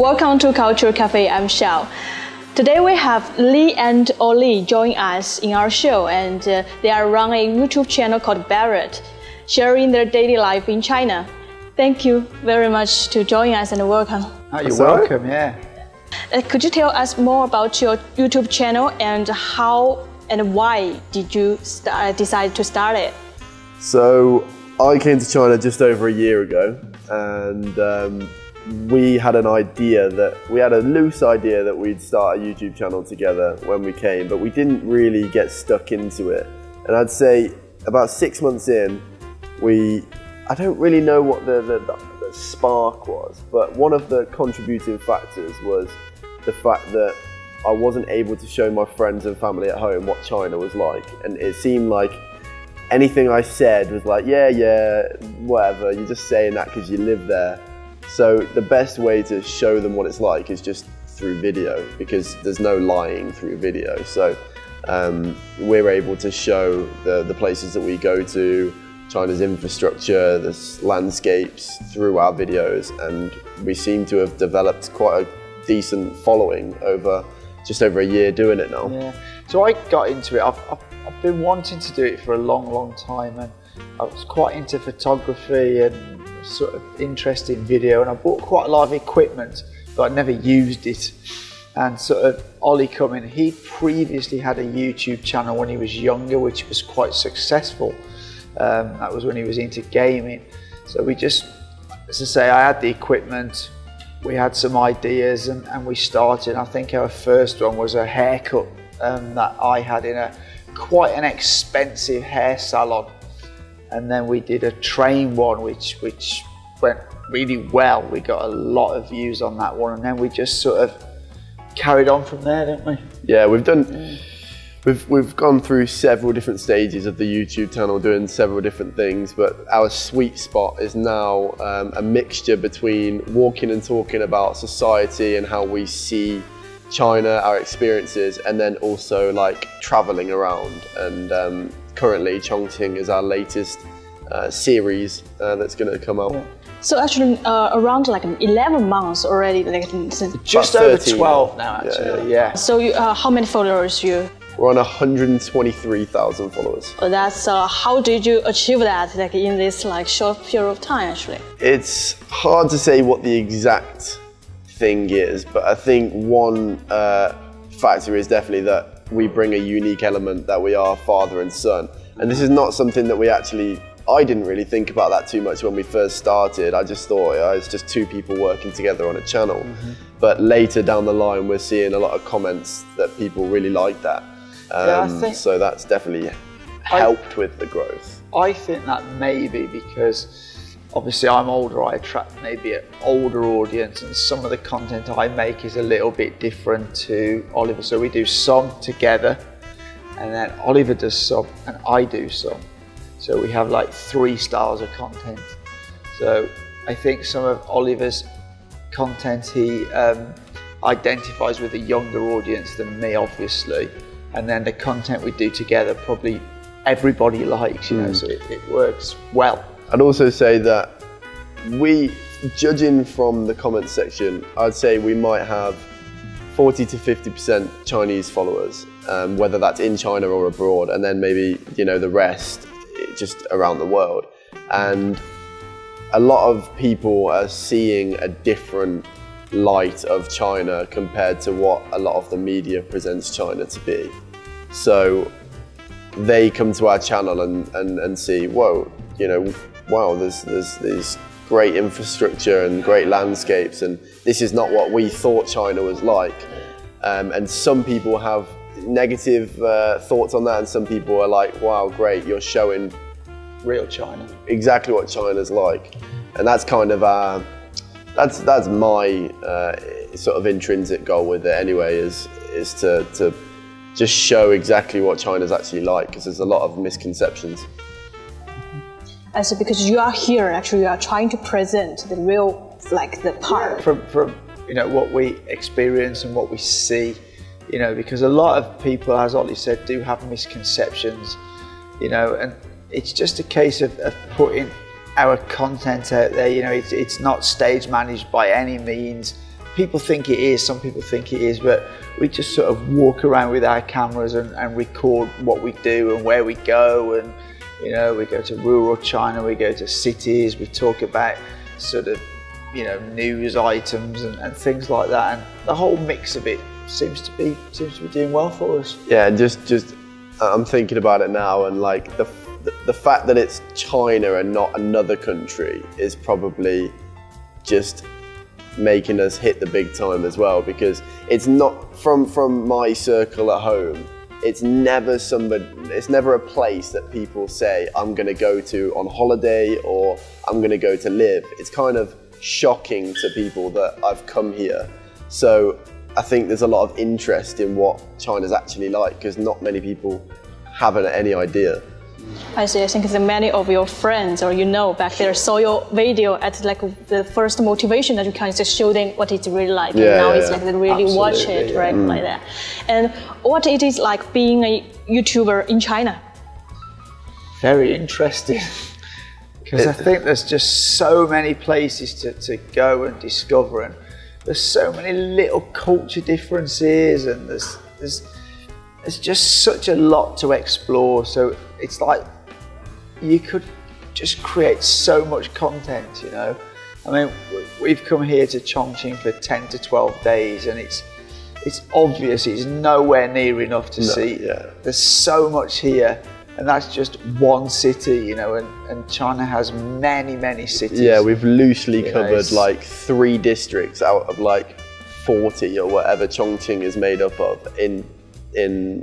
Welcome to Culture Cafe, I'm Xiao. Today we have Lee and Oli join us in our show, and they are running a YouTube channel called Barrett, sharing their daily life in China. Thank you very much to join us and welcome. Oh, you're welcome, yeah. Could you tell us more about your YouTube channel and how and why did you decide to start it? So I came to China just over a year ago, and we had a loose idea that we'd start a YouTube channel together when we came, but we didn't really get stuck into it. And I'd say about 6 months in, I don't really know what the spark was, but one of the contributing factors was the fact that I wasn't able to show my friends and family at home what China was like. And it seemed like anything I said was like, yeah, whatever, you're just saying that because you live there. So the best way to show them what it's like is just through video, because there's no lying through video. So we're able to show the places that we go to, China's infrastructure, the landscapes through our videos, and we seem to have developed quite a decent following over just over a year doing it now. Yeah. So I got into it. I've been wanting to do it for a long time, and I was quite into photography and sort of interested in video, and I bought quite a lot of equipment, but I never used it. And sort of Oli coming, he previously had a YouTube channel when he was younger, which was quite successful. That was when he was into gaming. So we just, as I say, I had the equipment, we had some ideas, and we started. I think our first one was a haircut that I had in quite an expensive hair salon. And then we did a train one, which went really well. We got a lot of views on that one, and then we just sort of carried on from there, didn't we? Yeah, we've gone through several different stages of the YouTube channel, doing several different things, but our sweet spot is now a mixture between walking and talking about society and how we see China, our experiences, and then also like traveling around. And currently Chongqing is our latest series that's going to come out. Yeah. So actually around like 11 months already, like just over 12 now actually. Yeah. So how many followers you? We're on 123,000 followers. That's how did you achieve that, like in this like short period of time actually? It's hard to say what the exact thing is, but I think one factor is definitely that we bring a unique element, that we are father and son. And this is not something that I didn't really think about that too much when we first started. I just thought it's just two people working together on a channel. Mm-hmm. But later down the line, we're seeing a lot of comments that people really like that. So that's definitely helped with the growth. I think that maybe because obviously I'm older, I attract maybe an older audience, and some of the content I make is a little bit different to Oliver. So we do some together, and then Oliver does some and I do some. So we have like 3 styles of content. So I think some of Oliver's content, he identifies with a younger audience than me, obviously. And then the content we do together, probably everybody likes, you know, so it works well. I'd also say that judging from the comments section, I'd say we might have 40 to 50% Chinese followers, whether that's in China or abroad, and then maybe, you know, the rest just around the world. And a lot of people are seeing a different light of China compared to what a lot of the media presents China to be. So they come to our channel and see, whoa, you know, wow, there's great infrastructure and great landscapes, and this is not what we thought China was like. And some people have negative thoughts on that, and some people are like, wow, great, you're showing real China, exactly what China's like. And that's kind of that's my sort of intrinsic goal with it anyway, is to just show exactly what China's actually like, because there's a lot of misconceptions. And so because you are here, actually you are trying to present the real, like the part. From you know, what we experience and what we see, you know, because a lot of people, as Oli said, do have misconceptions, you know, and it's just a case of putting our content out there. You know, it's not stage managed by any means. people think it is, some people think it is, but we just sort of walk around with our cameras and record what we do and where we go. And you know, we go to rural China, we go to cities, we talk about sort of, you know, news items and things like that. And the whole mix of it seems to be doing well for us. Yeah, just I'm thinking about it now, and like the fact that it's China and not another country is probably just making us hit the big time as well, because it's not from my circle at home. It's never a place that people say I'm going to go to on holiday or I'm going to go to live. It's kind of shocking to people that I've come here. So I think there's a lot of interest in what China's actually like, because not many people have any idea. I see. I think that many of your friends or back there saw your video at like the first motivation that you kind of just show them what it's really like. Yeah, and now yeah, it's like they really watch it, right? Like that. And what it is like being a YouTuber in China? Very interesting. Because I think there's just so many places to go and discover, and there's so many little culture differences, and there's just such a lot to explore. So it's like you could just create so much content, you know. I mean, we've come here to Chongqing for 10 to 12 days, and it's obvious it's nowhere near enough to see. Yeah. There's so much here, and that's just one city, you know, and China has many cities. Yeah, we've loosely covered like 3 districts out of like 40 or whatever Chongqing is made up of in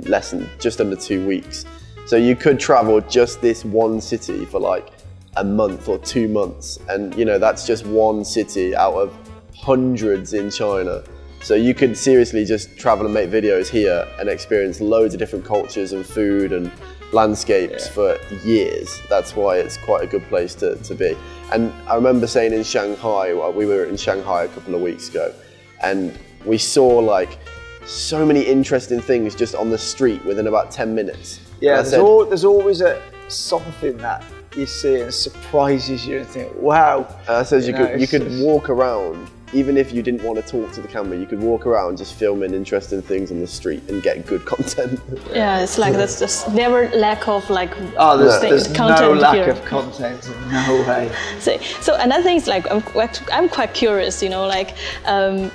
less than just under 2 weeks. So you could travel just this one city for like a month or 2 months, and you know, that's just one city out of hundreds in China. So you could seriously just travel and make videos here and experience loads of different cultures and food and landscapes for years. That's why it's quite a good place to be. And I remember saying in Shanghai, we were in Shanghai a couple of weeks ago, and we saw like so many interesting things just on the street within about 10 minutes. Yeah, there's always something that you see and surprises you and think, wow. And I said you could walk around, even if you didn't want to talk to the camera, you could walk around just filming interesting things on the street and get good content. Yeah, it's like there's just never lack of like there's content no lack here. of content, no way. So another thing is like I'm quite curious, you know, like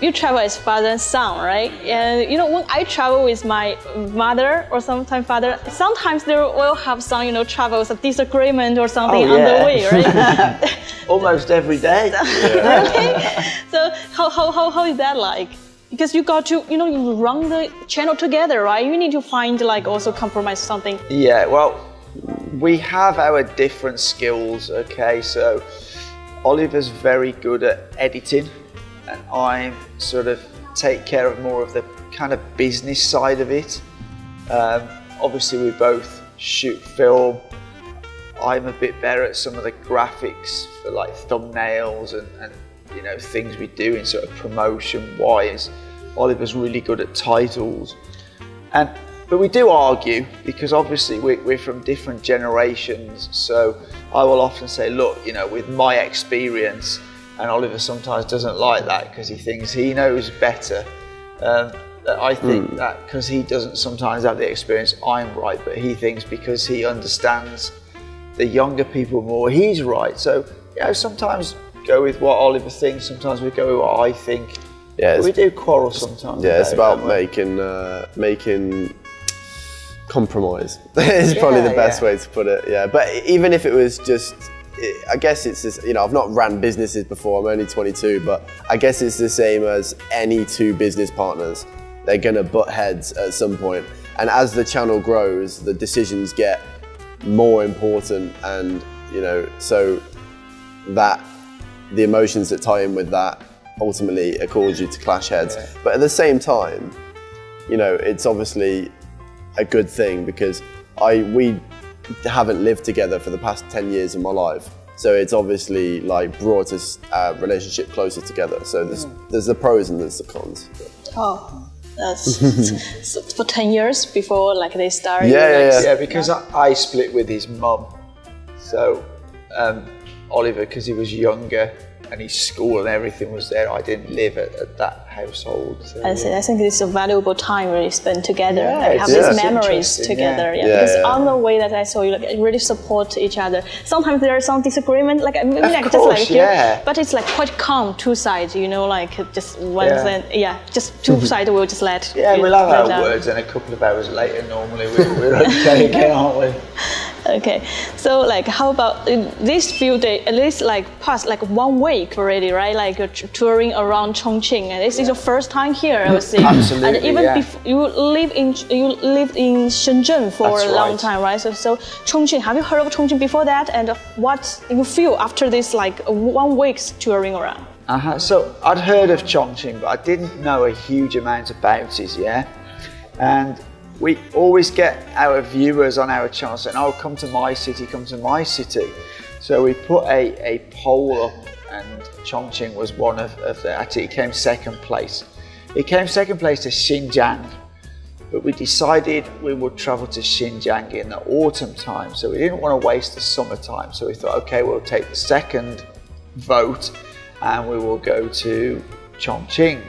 you travel as father and son, right? And you know, when I travel with my mother or sometimes father, sometimes there will have some, you know, travels of disagreement or something on the way, right? Almost every day. Okay. So how is that like? Because you got to, you know, you run the channel together, right? You need to find like also compromise something. Yeah, well, we have our different skills, okay? So Oliver's very good at editing, and I sort of take care of more of the kind of business side of it. Obviously we both shoot film. I'm a bit better at some of the graphics for like thumbnails and you know, things we do in sort of promotion wise. Oliver's really good at titles, but we do argue because obviously we're from different generations. So I will often say, look, you know, with my experience, and Oliver sometimes doesn't like that because he thinks he knows better. I think that because he doesn't sometimes have the experience, I'm right, but he thinks because he understands the younger people more, he's right. So, you know, sometimes go with what Oliver thinks, sometimes we go with what I think. Yeah, we do quarrel sometimes. Yeah, it's about making compromise. It's probably the best way to put it. Yeah, but even if it was just, I guess it's just, you know, I've not ran businesses before. I'm only 22, but I guess it's the same as any 2 business partners. They're gonna butt heads at some point, and as the channel grows, the decisions get more important, and you know, so that the emotions that tie in with that ultimately cause you to clash heads. Yeah. But at the same time, you know, it's obviously a good thing because we haven't lived together for the past 10 years of my life. So it's obviously like brought us relationship closer together. So there's the pros and there's the cons. Oh. That's so for 10 years before like they started. Yeah, because I split with his mum. So Oliver, because he was younger, and his school and everything was there. I didn't live at that household. So, I think it's a valuable time really spent together. Yeah, like, have these memories together. Because on the way that I saw you, like, really support each other. Sometimes there are some disagreement, like maybe like course, just like here, but it's like quite calm. Two sides, you know, like just one side. Just two sides will just let. Yeah, we'll have our words, and a couple of hours later, normally we're okay again, aren't we? Okay, so like how about this few days, at least like past like 1 week already, right? Like you're touring around Chongqing, and this is your first time here, I would say. Absolutely, and even before you lived in Shenzhen for a long time, right? So Chongqing, have you heard of Chongqing before that? And what you feel after this like 1 week's touring around? So I'd heard of Chongqing, but I didn't know a huge amount about it, and we always get our viewers on our channel saying, oh, come to my city, come to my city. So we put a poll up, and Chongqing was one of the, actually it came second place. It came second place to Xinjiang, but we decided we would travel to Xinjiang in the autumn time, so we didn't want to waste the summer time. So we thought, okay, we'll take the second vote and we will go to Chongqing.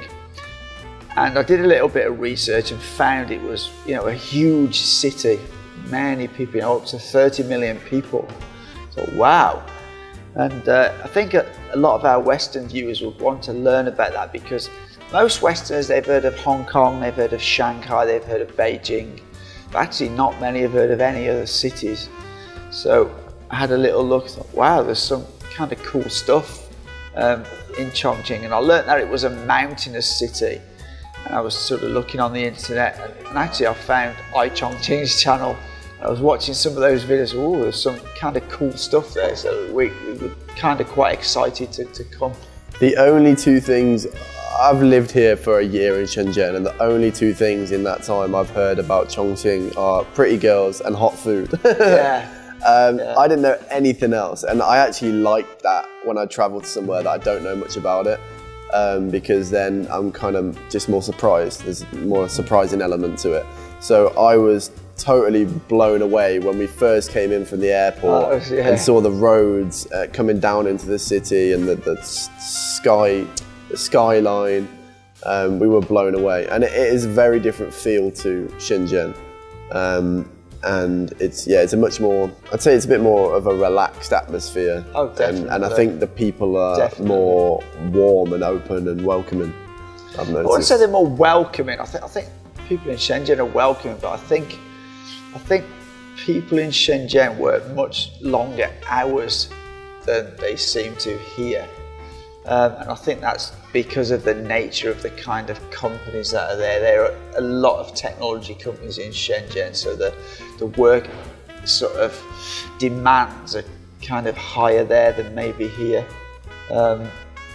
And I did a little bit of research and found it was, a huge city, many people, up to 30 million people. So wow. And I think a lot of our Western viewers would want to learn about that, because most Westerners, they've heard of Hong Kong, they've heard of Shanghai, they've heard of Beijing, but actually not many have heard of any other cities. So I had a little look, thought, wow, there's some kind of cool stuff in Chongqing. And I learned that it was a mountainous city. And I was sort of looking on the internet, and actually I found iChongqing's channel. I was watching some of those videos. Oh, there's some kind of cool stuff there. So we were kind of quite excited to come. The only two things, I've lived here for a year in Shenzhen, and the only two things in that time I've heard about Chongqing are pretty girls and hot food. I didn't know anything else, and I actually liked that when I travelled somewhere that I don't know much about it. Because then I'm kind of just more surprised. There's more surprising element to it. So I was totally blown away when we first came in from the airport and saw the roads coming down into the city and the skyline. We were blown away, and it is a very different feel to Shenzhen. And it's a much more, I'd say it's a bit more of a relaxed atmosphere. Oh, definitely. And I think the people are more warm and open and welcoming, I've noticed. I wouldn't say they're more welcoming. I think people in Shenzhen are welcoming, but I think people in Shenzhen work much longer hours than they seem to here. And I think that's because of the nature of the kind of companies that are there. There are a lot of technology companies in Shenzhen, so the work sort of demands are kind of higher there than maybe here.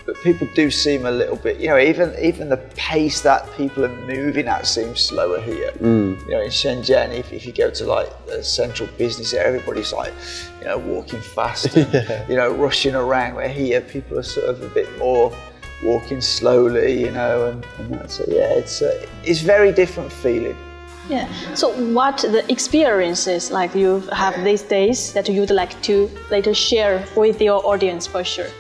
But people do seem a little bit, even the pace that people are moving at seems slower here. In Shenzhen, if you go to like the central business area, everybody's like, walking fast, and, rushing around. Where here, people are sort of a bit more walking slowly, and so it's very different feeling. Yeah. So what the experiences like you have these days that you'd like to later share with your audience for sure?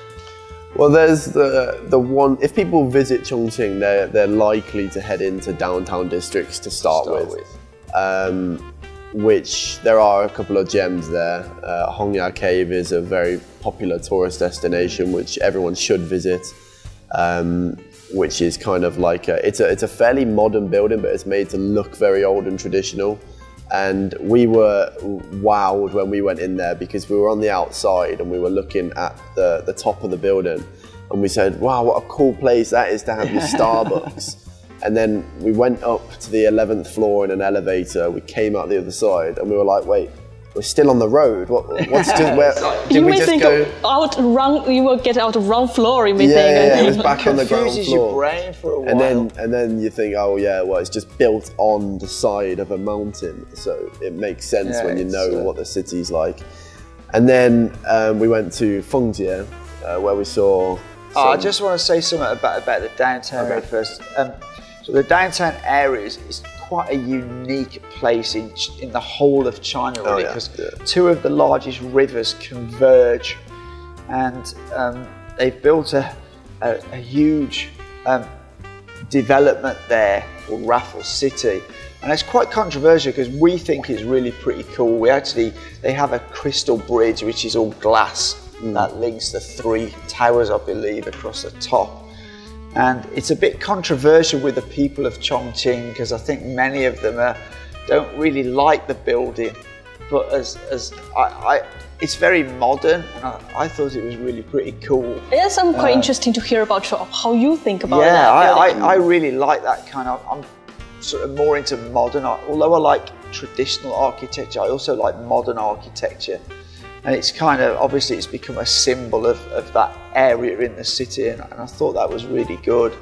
Well, there's the one, if people visit Chongqing, they're likely to head into downtown districts to start with. Which there are a couple of gems there. Hongya Cave is a very popular tourist destination which everyone should visit. Which is kind of like it's a fairly modern building, but it's made to look very old and traditional. And we were wowed when we went in there, because we were on the outside and we were looking at the top of the building, and we said, wow, what a cool place that is to have your Starbucks. And then we went up to the 11th floor in an elevator. We came out the other side and we were like, wait, we're still on the road. What's just where? Did we just go out wrong? You will get out of wrong floor. You may think. Yeah, it was back on the ground floor. Your brain for a while. And then you think, oh yeah, well it's just built on the side of a mountain, so it makes sense when you know what the city's like. And then we went to Fengjie, where we saw. I just want to say something about the downtown area first. So the downtown area is quite a unique place in the whole of China, really, because two of the largest rivers converge, and they've built a huge development there called Raffles City, and it's quite controversial because we think it's really pretty cool. They have a crystal bridge which is all glass that links the 3 towers, I believe, across the top. And it's a bit controversial with the people of Chongqing because I think many of them don't really like the building. But it's very modern, and I thought it was really pretty cool. Yes, I'm quite interesting to hear about how you think about that. Yeah, I really like that kind of. I'm sort of more into modern art. Although I like traditional architecture, I also like modern architecture. And it's kind of, obviously it's become a symbol of that area in the city, and I thought that was really good.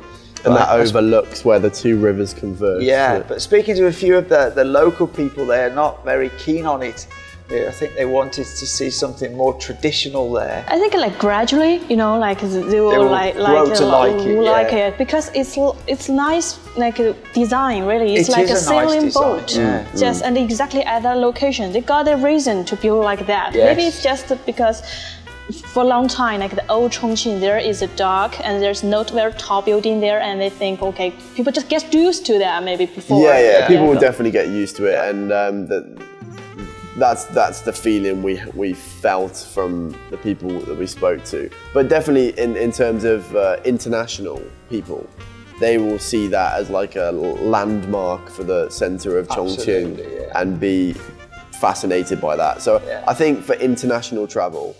And that overlooks where the 2 rivers converge. Yeah, but speaking to a few of the local people, they're not very keen on it. I think they wanted to see something more traditional there. I think like gradually, you know, like they will like it because it's nice, like design really. It's like a sailing boat, just and exactly at that location. They got a reason to build like that. Yes. Maybe it's just because for a long time, like the old Chongqing, there is a dock and there's no very tall building there, and they think, okay, people just get used to that maybe before. Yeah, people will definitely get used to it, and that's the feeling we felt from the people that we spoke to. But definitely in terms of international people, they will see that as like a landmark for the centre of Chongqing and be fascinated by that. So I think for international travel,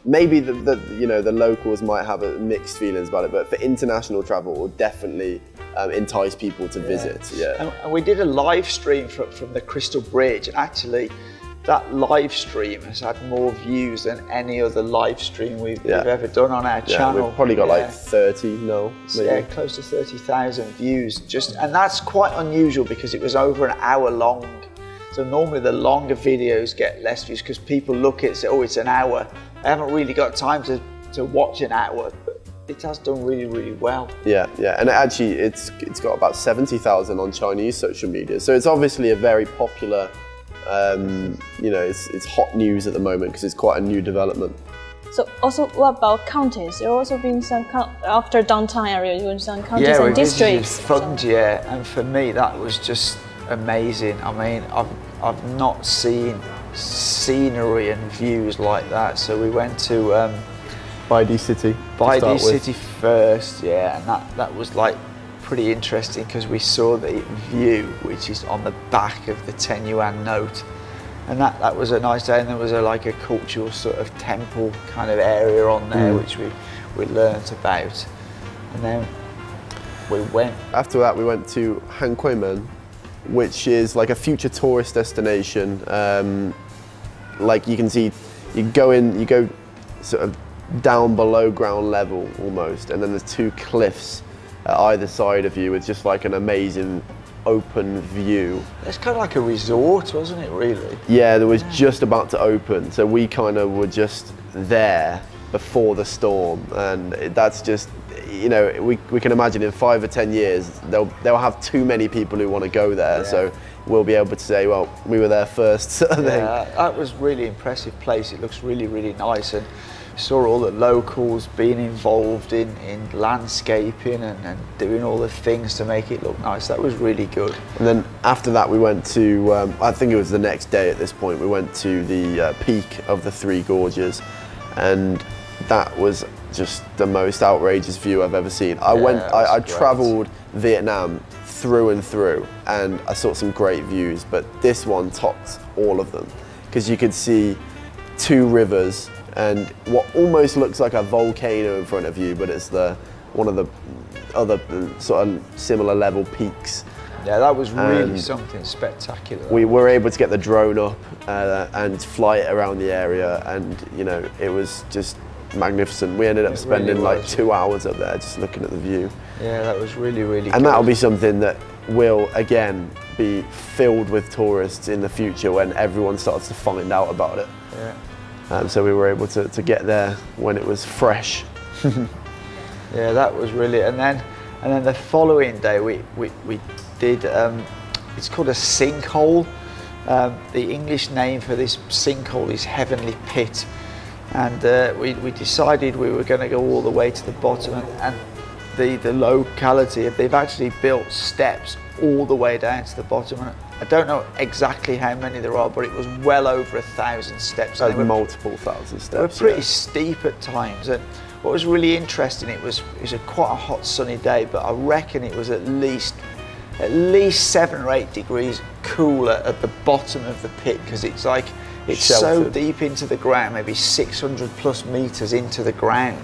maybe the locals might have mixed feelings about it, but for international travel, it will definitely entice people to visit. And we did a live stream from the Crystal Bridge, and actually that live stream has had more views than any other live stream we've ever done on our channel. We've probably got like 30 now. Yeah, close to 30,000 views. And that's quite unusual because it was over an hour long. So normally the longer videos get less views because people look at it and say, oh, it's an hour. I haven't really got time to watch an hour, but it has done really, really well. Yeah, and actually it's got about 70,000 on Chinese social media. So it's obviously a very popular, you know, it's hot news at the moment because it's quite a new development. So also, what about counties? There have also been some, after downtown area, you went some counties and districts. And for me that was just amazing. I mean, I've not seen scenery and views like that. So we went to Baidi City. Baidi City first, and that was like pretty interesting because we saw the view which is on the back of the 10 yuan note, and that was a nice day. And there was like a cultural sort of temple kind of area on there which we learnt about. And then we went. After that we went to Hankuimen, which is like a future tourist destination. Like you can see, you go sort of down below ground level almost, and then there's 2 cliffs at either side of you with just like an amazing open view. It's kind of like a resort, wasn't it, really? Yeah, it was just about to open, so we kind of were just there before the storm, and that's just, you know, we can imagine in 5 or 10 years they'll have too many people who want to go there, so we'll be able to say, well, we were there first, sort of thing. That was really impressive place. It looks really, really nice, and saw all the locals being involved in landscaping and doing all the things to make it look nice. That was really good. And then after that we went to, I think it was the next day at this point, we went to the peak of the 3 gorges, and that was just the most outrageous view I've ever seen. I travelled Vietnam through and through, and I saw some great views, but this one topped all of them because you could see 2 rivers and what almost looks like a volcano in front of you, but it's one of the other sort of similar level peaks. Yeah, that was really something spectacular. We were able to get the drone up and fly it around the area, and you know, it was just magnificent. We ended up spending like 2 hours up there just looking at the view. Yeah, that was really, really good. And that'll be something that will again be filled with tourists in the future when everyone starts to find out about it. So we were able to get there when it was fresh. Yeah, that was really, and then the following day we did, it's called a sinkhole. The English name for this sinkhole is Heavenly Pit, And we decided we were going to go all the way to the bottom, and the locality, they've actually built steps all the way down to the bottom. And I don't know exactly how many there are, but it was well over 1,000 steps. Like multiple thousand steps. They were pretty steep at times. And what was really interesting, it was quite a hot sunny day, but I reckon it was at least 7 or 8 degrees cooler at the bottom of the pit, because it's so deep into the ground, maybe 600 plus meters into the ground.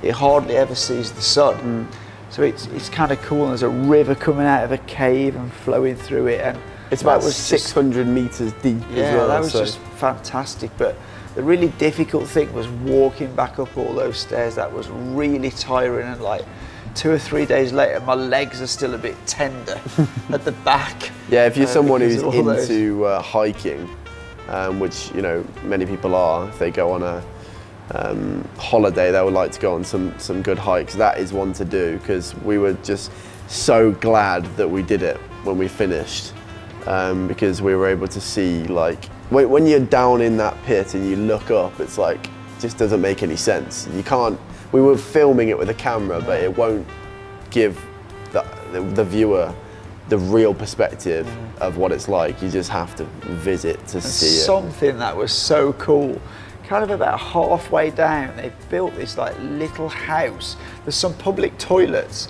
It hardly ever sees the sun. So it's kind of cool. And there's a river coming out of a cave and flowing through it, and it's about 600 meters deep as well. That was just fantastic. But the really difficult thing was walking back up all those stairs. That was really tiring, and like 2 or 3 days later, my legs are still a bit tender at the back. Yeah, if you're someone who's into hiking, which many people are, if they go on a holiday, they would like to go on some good hikes. That is one to do, because we were just so glad that we did it when we finished, because we were able to see, like, when you're down in that pit and you look up, it's like, just doesn't make any sense. You can't. We were filming it with a camera, but it won't give the viewer the real perspective of what it's like. You just have to visit to see it. Something that was so cool, kind of about halfway down, they've built this like little house. There's some public toilets,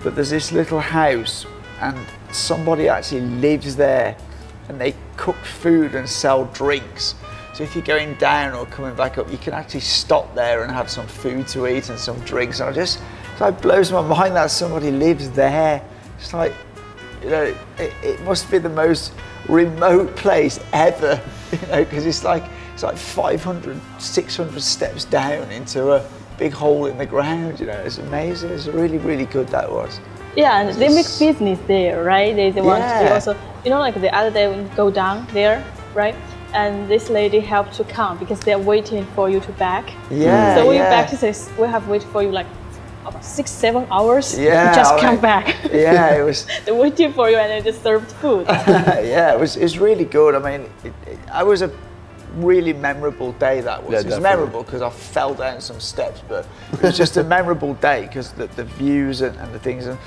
but there's this little house, and somebody actually lives there, and they cook food and sell drinks. So if you're going down or coming back up, you can actually stop there and have some food to eat and some drinks. And it blows my mind that somebody lives there. It's like, it must be the most remote place ever, because it's like 500, 600 steps down into a big hole in the ground. It's amazing. It's really, really good, that was. Yeah, and they make business there, right? They want to also, like the other day when you go down there, right? And this lady helped to count, because they're waiting for you to back. Yeah. So when you back, she says, we have waited for you like about 6-7 hours. Yeah. You just come back. Yeah, it was. They're waiting for you, and they just served food. Yeah, it was really good. I mean, it was a really memorable day, that was. Yeah, it was memorable because I fell down some steps, but it was just a memorable day because the views and the things. And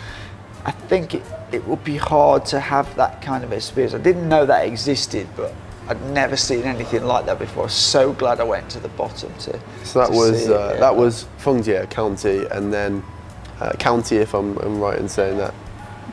I think it would be hard to have that kind of experience. I didn't know that existed, but I'd never seen anything like that before. So glad I went to the bottom to. So that was Fengjie County, and then county, if I'm right in saying that.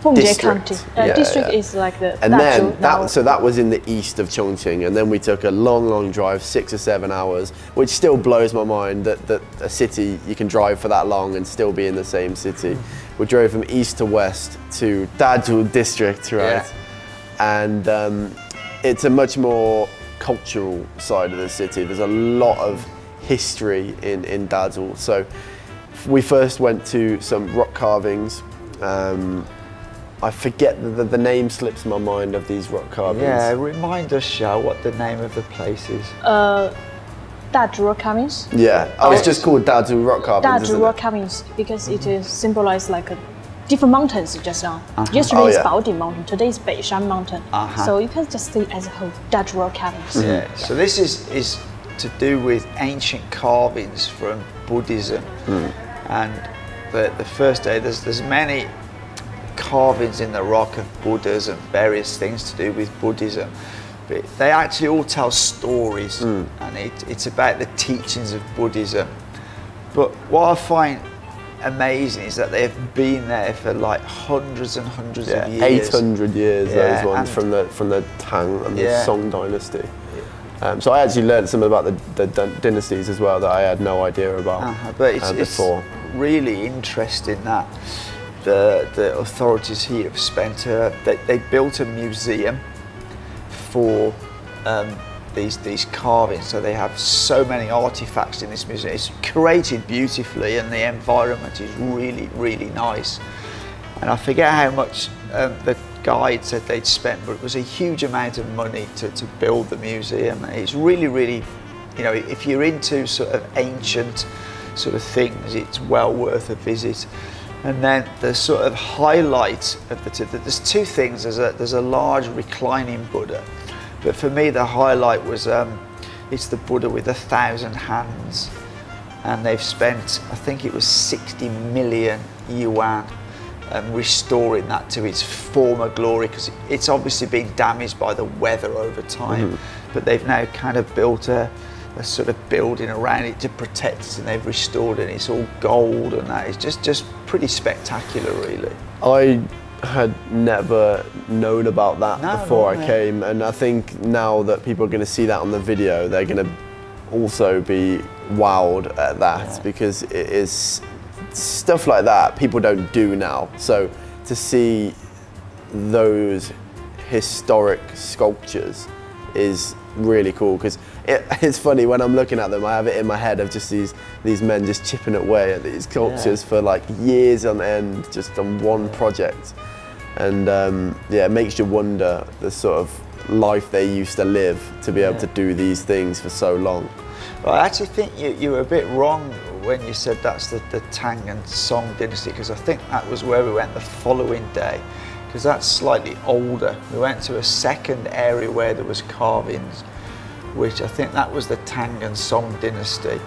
Fengjie County. District is like the. And then that was in the east of Chongqing, and then we took a long drive, 6 or 7 hours, which still blows my mind that a city you can drive for that long and still be in the same city. We drove from east to west to Dazhu district, right? Yeah. And it's a much more cultural side of the city. There's a lot of history in Dazhu. So we first went to some rock carvings. I forget the name slips my mind of these rock carvings. Yeah, remind us, Xiao, what the name of the place is. Dazhu rock carvings. Yeah, it's just called Dazhu rock carvings. Dazhu rock carvings, because it is symbolized like different mountains just now. Yesterday is Baoding Mountain, today is Beishan Mountain. So you can just see as a whole Dazhu rock carvings. Yeah, so this is to do with ancient carvings from Buddhism. And the first day, there's many carvings in the rock of Buddhas and various things to do with Buddhism. But they actually all tell stories, and it's about the teachings of Buddhism. But what I find amazing is that they've been there for like hundreds and hundreds of years. 800 years, those ones from the Tang and the Song dynasty. So I actually learned some about the dynasties as well that I had no idea about but it's before. Really interesting that the authorities here have spent, they built a museum for these carvings, so they have so many artifacts in this museum. It's curated beautifully, and the environment is really, really nice. And I forget how much the guide said they'd spent, but it was a huge amount of money to build the museum. And it's really, really, if you're into sort of ancient sort of things, it's well worth a visit. And then the sort of highlight of there's two things. There's a large reclining Buddha, but for me the highlight was it's the Buddha with 1,000 hands, and they've spent, I think it was 60 million yuan restoring that to its former glory, because it's obviously been damaged by the weather over time. But they've now kind of built a sort of building around it to protect it, and they've restored it. It's all gold, and that is just pretty spectacular, really. I had never known about that before I came, and I think now that people are going to see that on the video, they're going to also be wowed at that, because it is stuff like that people don't do now. So to see those historic sculptures is really cool, because it's funny when I'm looking at them, I have it in my head of just these men just chipping away at these sculptures for like years on end, just on one project. And yeah, it makes you wonder the sort of life they used to live to be able to do these things for so long. Well, I actually think you were a bit wrong when you said that's the Tang and Song dynasty, because I think that was where we went the following day, because that's slightly older. We went to a second area where there was carvings, which I think that was the Tang and Song dynasty.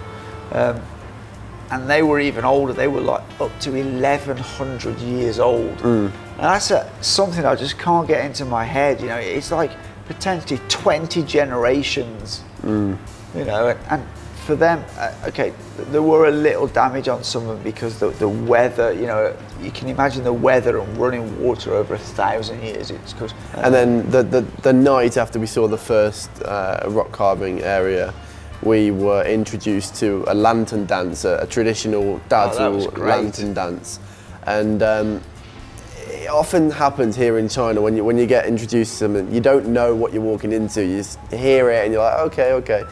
And they were even older. They were like up to 1,100 years old. And that's something I just can't get into my head. You know, it's like potentially 20 generations. You know, and for them, okay, there were a little damage on some of them because the weather. You know, you can imagine the weather and running water over 1,000 years. It's cause, and then the night after we saw the first rock carving area, we were introduced to a lantern dance, a traditional Dazu lantern dance, and it often happens here in China when you get introduced to something, you don't know what you're walking into. You just hear it and you're like, okay, okay,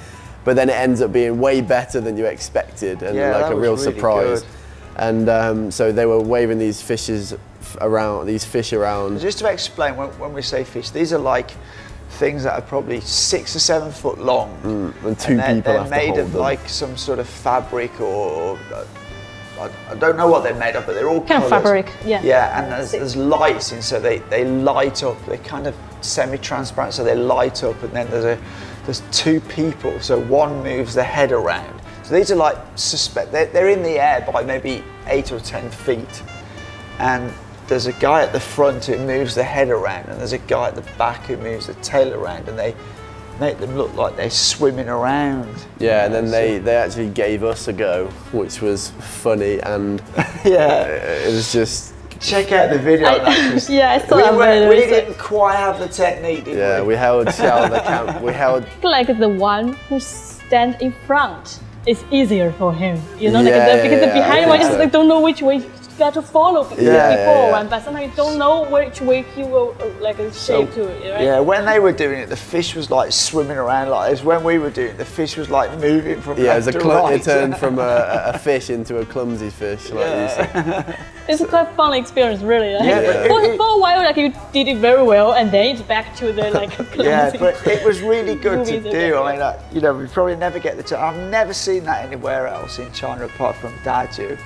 but then it ends up being way better than you expected, and like a real really surprise. Good. And so they were waving these fishes around, fish around. Just to explain, when we say fish, these are like things that are probably 6 or 7 foot long, and two people have to hold them. They're made of like some sort of fabric, or I don't know what they're made of, but they're all kind of fabric. Yeah, and there's lights in, so they light up. They're kind of semi-transparent, so they light up, and then there's 2 people, so one moves the head around. So these are like they're in the air by maybe 8 or 10 feet, and there's a guy at the front who moves the head around, and there's a guy at the back who moves the tail around, and they make them look like they're swimming around. Yeah, and then they actually gave us a go, which was funny, and it was just... Check out the video of that. Yeah, I saw that. We didn't quite have the technique, did we? Yeah, we held Xiao the camp. We held... Like the one who stands in front, it's easier for him. You know, because the behind one just like don't know which way you got to follow before one, but sometimes you don't know which way he will like shape to it, right? Yeah, when they were doing it, the fish was like swimming around like this. When we were doing it, the fish was like moving from left to right. It turned from a fish into a clumsy fish, like you said. It's quite fun experience, really. Like, for a while, like you did it very well, and then it's back to the like clumsy. Yeah, but it was really good to do. I mean, you know, we probably never get the chance. I've never seen that anywhere else in China apart from Dazu.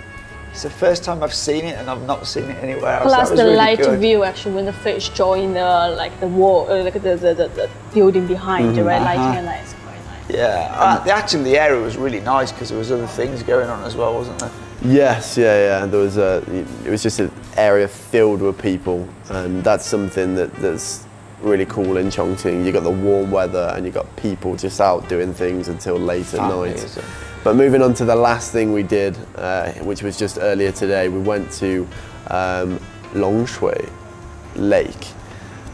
It's the first time I've seen it, and I've not seen it anywhere else. Plus the really light good. view, actually, when the fish join the wall, like the building behind, the red lighting, and that's quite nice. Yeah, actually the area was really nice because there was other things going on as well, wasn't there? Yes, yeah. There was it was just an area filled with people, and that's something that's really cool in Chongqing. You got the warm weather, and you got people just out doing things until late at night. But moving on to the last thing we did, which was just earlier today, we went to Shui Lake,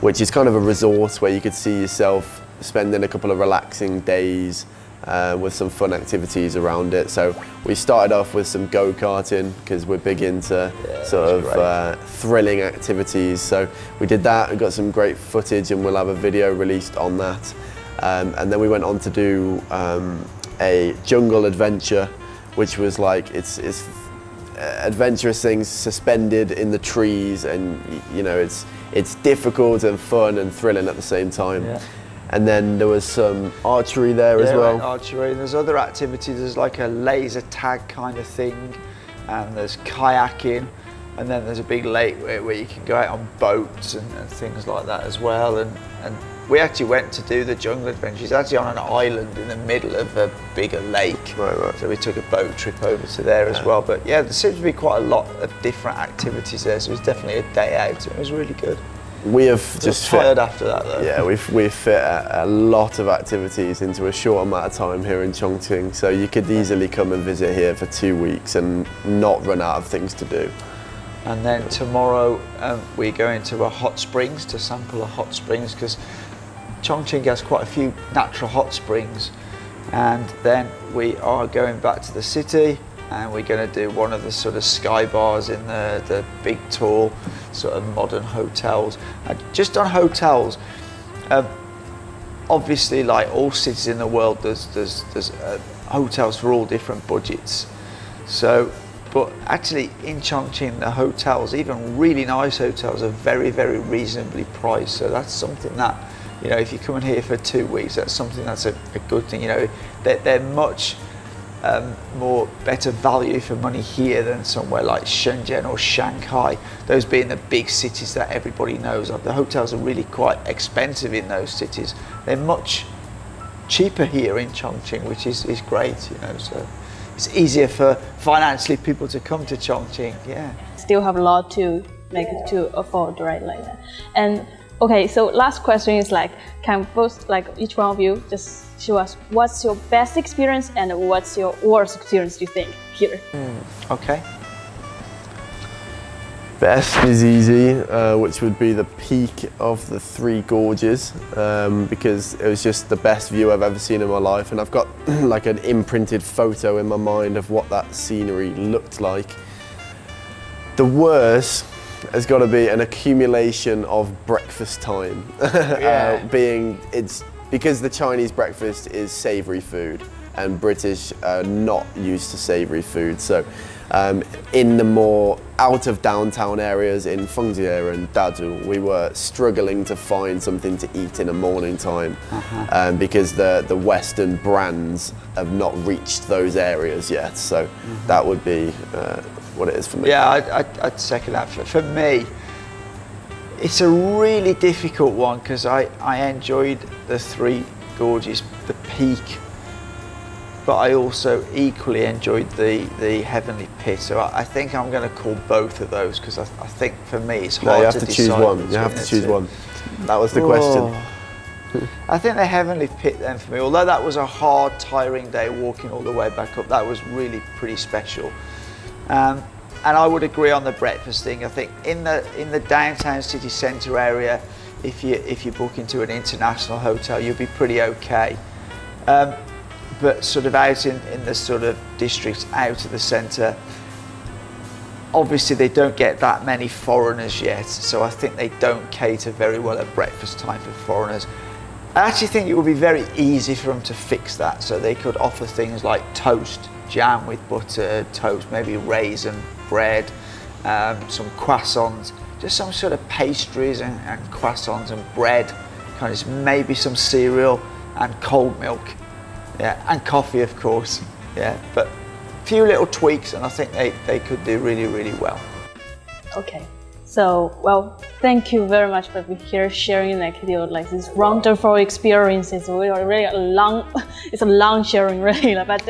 which is kind of a resort where you could see yourself spending a couple of relaxing days with some fun activities around it. So we started off with some go-karting because we're big into sort of thrilling activities. So we did that and got some great footage, and we'll have a video released on that. And then we went on to do a jungle adventure, which was like it's adventurous things suspended in the trees, and you know it's difficult and fun and thrilling at the same time. And then there was some archery there as well. Archery, and there's other activities. There's like a laser tag kind of thing, and there's kayaking, and then there's a big lake where you can go out on boats and things like that as well. And we actually went to do the jungle adventure. It's actually on an island in the middle of a bigger lake. Right. So we took a boat trip over to there as well. But yeah, there seems to be quite a lot of different activities there. So it was definitely a day out. It was really good. We have just tired after that though. Yeah, we've fit a lot of activities into a short amount of time here in Chongqing. So you could easily come and visit here for 2 weeks and not run out of things to do. And then tomorrow we go into a hot springs to sample a hot springs, because Chongqing has quite a few natural hot springs. And then we are going back to the city, and we're going to do one of the sort of sky bars in the big tall sort of modern hotels. And just on hotels, obviously like all cities in the world, there's hotels for all different budgets. So, but actually in Chongqing, the hotels, even really nice hotels, are very, very reasonably priced. So that's something that, you know, if you're coming here for 2 weeks, that's something that's a good thing. You know, they're much more better value for money here than somewhere like Shenzhen or Shanghai, those being the big cities that everybody knows of. The hotels are really quite expensive in those cities. They're much cheaper here in Chongqing, which is great, you know, so it's easier for financially people to come to Chongqing. Yeah, still have a lot to make it to afford, right, like that. And okay, so last question is like, can both, like each one of you just show us what's your best experience and what's your worst experience, do you think, here? Okay. Best is easy, which would be the peak of the Three Gorges, because it was just the best view I've ever seen in my life, and I've got like an imprinted photo in my mind of what that scenery looked like. The worst has got to be an accumulation of breakfast time. Because the Chinese breakfast is savoury food and British are not used to savoury food. So in the more out of downtown areas in Fengjie and Dazhu, we were struggling to find something to eat in the morning time because the Western brands have not reached those areas yet. So that would be what it is for me. Yeah, I'd second that. For me, it's a really difficult one, because I enjoyed the Three Gorges, the peak, but I also equally enjoyed the Heavenly Pit. So I think I'm going to call both of those, because I think for me it's hard you have to decide. Choose one. You have to choose one. That was the question. I think the Heavenly Pit then for me, although that was a hard, tiring day walking all the way back up, that was really pretty special. And I would agree on the breakfast thing. I think in the downtown city centre area, if you book into an international hotel, you'll be pretty okay. But sort of out in the sort of districts out of the centre, obviously they don't get that many foreigners yet, so I think they don't cater very well at breakfast time for foreigners. I actually think it would be very easy for them to fix that, so they could offer things like toast, jam with butter, toast, maybe raisin bread, some croissants, just some sort of pastries and croissants and bread, kind of maybe some cereal and cold milk, yeah, and coffee of course, yeah, but a few little tweaks and I think they could do really, really well. Okay. So, well, thank you very much for being here sharing like this wonderful experiences. We are really it's a long sharing really, but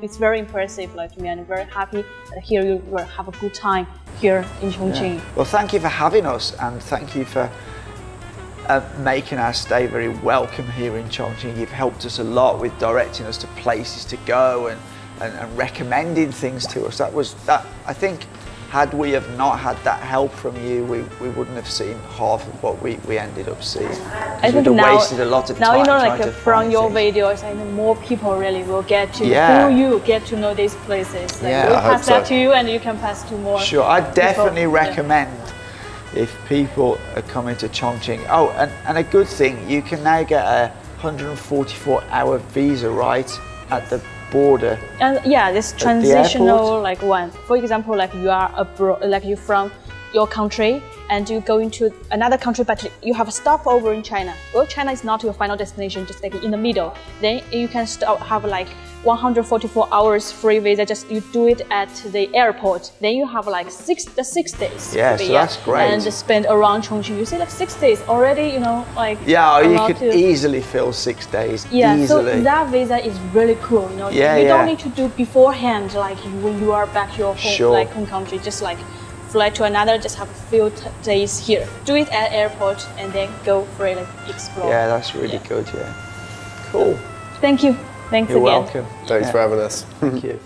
it's very impressive to me, and I'm very happy that here you will have a good time here in Chongqing. Yeah. Well, thank you for having us, and thank you for making our stay very welcome here in Chongqing. You've helped us a lot with directing us to places to go and recommending things to us. I think, had we have not had that help from you, we wouldn't have seen half of what we ended up seeing. I think we'd have wasted a lot of time. Now from your videos, I know more people really will get to through you get to know these places. We'll pass that to you, and you can pass to more. Sure, I definitely recommend if people are coming to Chongqing. Oh, and a good thing, you can now get a 144-hour visa, right, at the border. And yeah, this transitional one. For example, you are abroad, you're from your country and you go into another country, but you have a stopover in China. Well, China is not your final destination, just like in the middle. Then you can have like 144 hours free visa. Just you do it at the airport. Then you have like 6 days. Yeah, so that's great. And spend around Chongqing. You see, like 6 days already. You know, like yeah, you could easily fill 6 days. Yeah, easily. So that visa is really cool. You know, you don't need to do beforehand, like when you are back to your home, like home country. Just like fly to another, just have a few days here. Do it at airport and then go freely explore. Yeah, that's really good. Yeah, cool. Thank you. Thanks You're again. welcome. Thanks for having us. Thank you.